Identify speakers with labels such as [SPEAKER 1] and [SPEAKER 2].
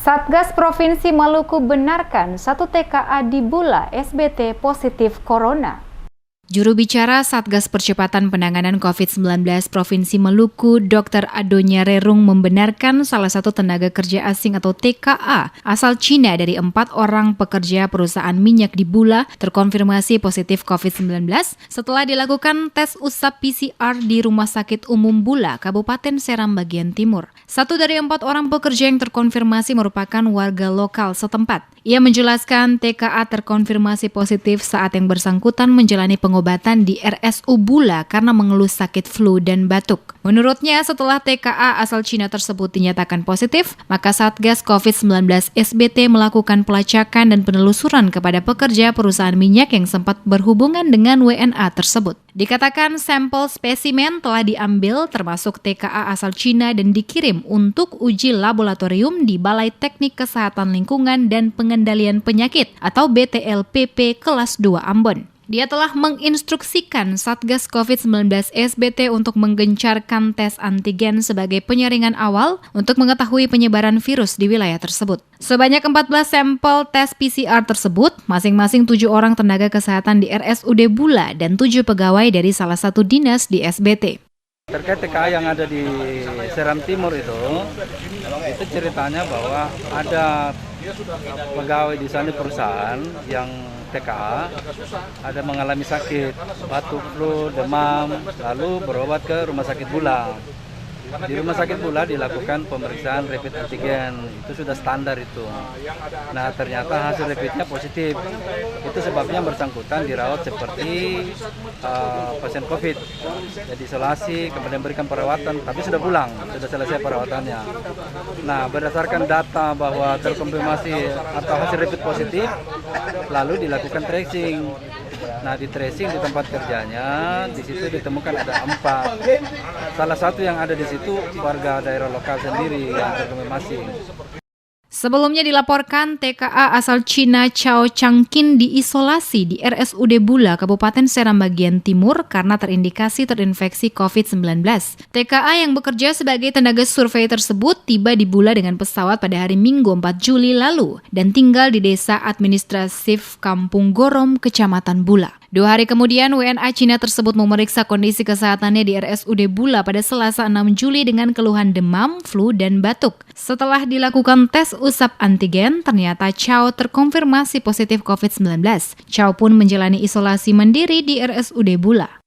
[SPEAKER 1] Satgas Provinsi Maluku benarkan satu TKA di Bula SBT positif corona. Juru bicara Satgas Percepatan Penanganan COVID-19 Provinsi Maluku, Dr. Adonya Rerung membenarkan salah satu tenaga kerja asing atau TKA asal Cina dari 4 orang pekerja perusahaan minyak di Bula terkonfirmasi positif COVID-19 setelah dilakukan tes usap PCR di Rumah Sakit Umum Bula, Kabupaten Seram bagian timur. 1 dari 4 orang pekerja yang terkonfirmasi merupakan warga lokal setempat. Ia menjelaskan TKA terkonfirmasi positif saat yang bersangkutan menjalani pengobatan di RSU Bula karena mengeluh sakit flu dan batuk. Menurutnya, setelah TKA asal Cina tersebut dinyatakan positif, maka Satgas COVID-19 SBT melakukan pelacakan dan penelusuran kepada pekerja perusahaan minyak yang sempat berhubungan dengan WNA tersebut. Dikatakan sampel spesimen telah diambil termasuk TKA asal Cina dan dikirim untuk uji laboratorium di Balai Teknik Kesehatan Lingkungan dan Pengendalian Penyakit atau BTLPP kelas 2 Ambon. Dia telah menginstruksikan Satgas COVID-19 SBT untuk menggencarkan tes antigen sebagai penyaringan awal untuk mengetahui penyebaran virus di wilayah tersebut. Sebanyak 14 sampel tes PCR tersebut, masing-masing 7 orang tenaga kesehatan di RSUD Bula dan 7 pegawai dari salah satu dinas di SBT.
[SPEAKER 2] Terkait TKA yang ada di Seram Timur itu ceritanya bahwa ada pegawai di sana perusahaan yang TKA ada mengalami sakit, batuk, flu, demam, lalu berobat ke Rumah Sakit Bula. Di Rumah Sakit Bula dilakukan pemeriksaan rapid antigen, itu sudah standar itu. Nah ternyata hasil rapidnya positif, itu sebabnya bersangkutan dirawat seperti pasien COVID, jadi isolasi, kemudian berikan perawatan, tapi sudah pulang, sudah selesai perawatannya. Nah berdasarkan data bahwa terkonfirmasi atau hasil rapid positif, lalu dilakukan tracing. Nah di tracing di tempat kerjanya, di situ ditemukan ada 4. Salah satu yang ada di situ warga daerah lokal sendiri yang terkonfirmasi.
[SPEAKER 1] Sebelumnya dilaporkan TKA asal Cina Chao Changqin diisolasi di RSUD Bula, Kabupaten Seram bagian timur karena terindikasi terinfeksi COVID-19. TKA yang bekerja sebagai tenaga survei tersebut tiba di Bula dengan pesawat pada hari Minggu 4 Juli lalu dan tinggal di desa administratif Kampung Gorom, Kecamatan Bula. 2 hari kemudian, WNA Cina tersebut memeriksa kondisi kesehatannya di RSUD Bula pada Selasa 6 Juli dengan keluhan demam, flu, dan batuk. Setelah dilakukan tes usap antigen, ternyata Chao terkonfirmasi positif COVID-19. Chao pun menjalani isolasi mandiri di RSUD Bula.